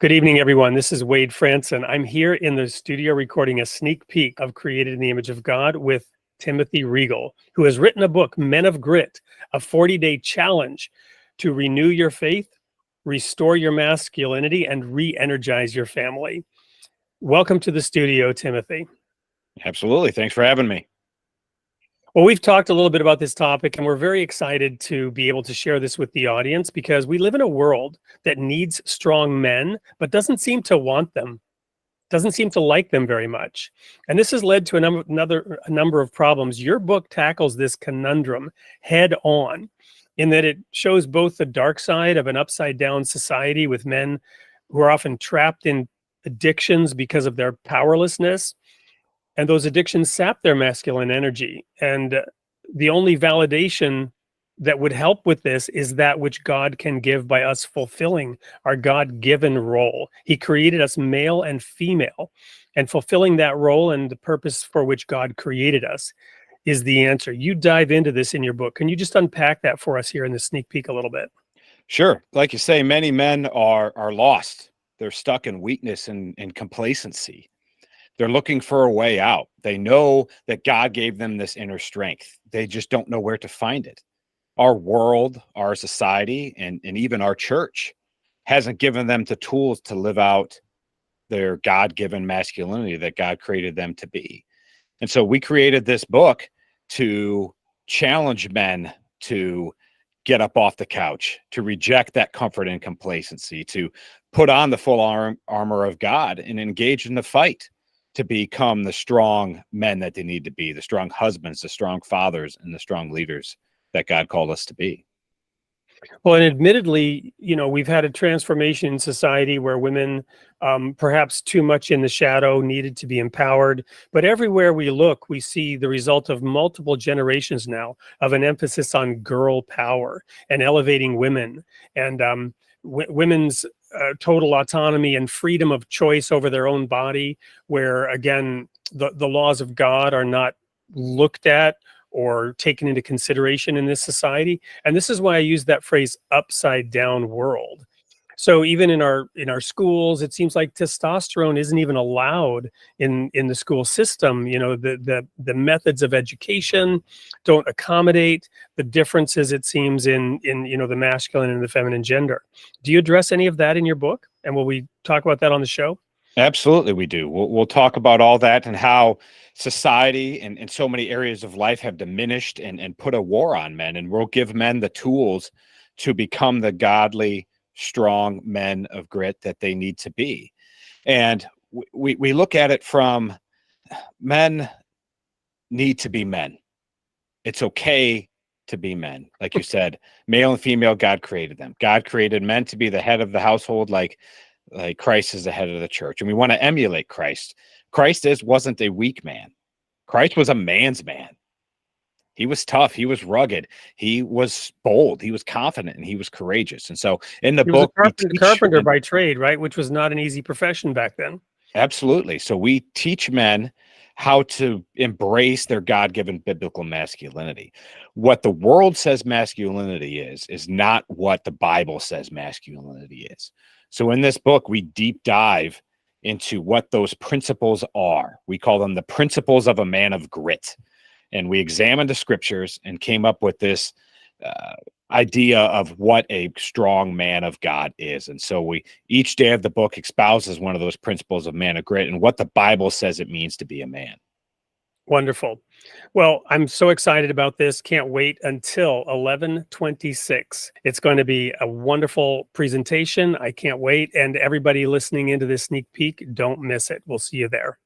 Good evening, everyone. This is Wade Franson. I'm here in the studio recording a sneak peek of Created in the Image of God with Timothy Reigle, who has written a book, Men of Grit, a 40-day challenge to renew your faith, restore your masculinity, and re-energize your family. Welcome to the studio, Timothy. Absolutely. Thanks for having me. Well, we've talked a little bit about this topic, and we're very excited to be able to share this with the audience because we live in a world that needs strong men, but doesn't seem to want them, doesn't seem to like them very much. And this has led to a number of problems. Your book tackles this conundrum head on, in that it shows both the dark side of an upside down society with men who are often trapped in addictions because of their powerlessness, and those addictions sap their masculine energy. And the only validation that would help with this is that which God can give by us fulfilling our God-given role. He created us male and female, and fulfilling that role and the purpose for which God created us is the answer. You dive into this in your book. Can you just unpack that for us here in the sneak peek a little bit? Sure. Like you say, many men are lost. They're stuck in weakness and complacency. They're looking for a way out. They know that God gave them this inner strength. They just don't know where to find it. Our world, our society, and even our church hasn't given them the tools to live out their God-given masculinity that God created them to be. And so we created this book to challenge men to get up off the couch, to reject that comfort and complacency, to put on the full armor of God and engage in the fight to become the strong men that they need to be, the strong husbands, the strong fathers, and the strong leaders that God called us to be. Well, and admittedly, we've had a transformation in society where women, perhaps too much in the shadow, needed to be empowered. But everywhere we look, we see the result of multiple generations now of an emphasis on girl power and elevating women and women's total autonomy and freedom of choice over their own body, where, again, the laws of God are not looked at or taken into consideration in this society. And this is why I use that phrase upside down world. So even in our schools, it seems like testosterone isn't even allowed in the school system. The methods of education don't accommodate the differences, it seems, in the masculine and the feminine gender. Do you address any of that in your book? And will we talk about that on the show? Absolutely, we do. We'll talk about all that and how society and so many areas of life have diminished and put a war on men. And we'll give men the tools to become the godly, strong men of grit that they need to be. And we look at it from men need to be men. It's okay to be men. Like you said, male and female, God created them. God created men to be the head of the household, like Christ is the head of the church. And we want to emulate Christ. Christ wasn't a weak man. Christ was a man's man. He was tough. He was rugged. He was bold. He was confident, and he was courageous. And so in the book, he was a carpenter by trade, right? Which was not an easy profession back then. Absolutely. So we teach men how to embrace their God-given biblical masculinity. What the world says masculinity is not what the Bible says masculinity is. So in this book, we deep dive into what those principles are. We call them the principles of a man of grit. And we examined the scriptures and came up with this idea of what a strong man of God is. And so each day of the book espouses one of those principles of man of grit and what the Bible says it means to be a man. Wonderful. Well, I'm so excited about this. Can't wait until 11/26. It's going to be a wonderful presentation. I can't wait. And everybody listening into this sneak peek, don't miss it. We'll see you there.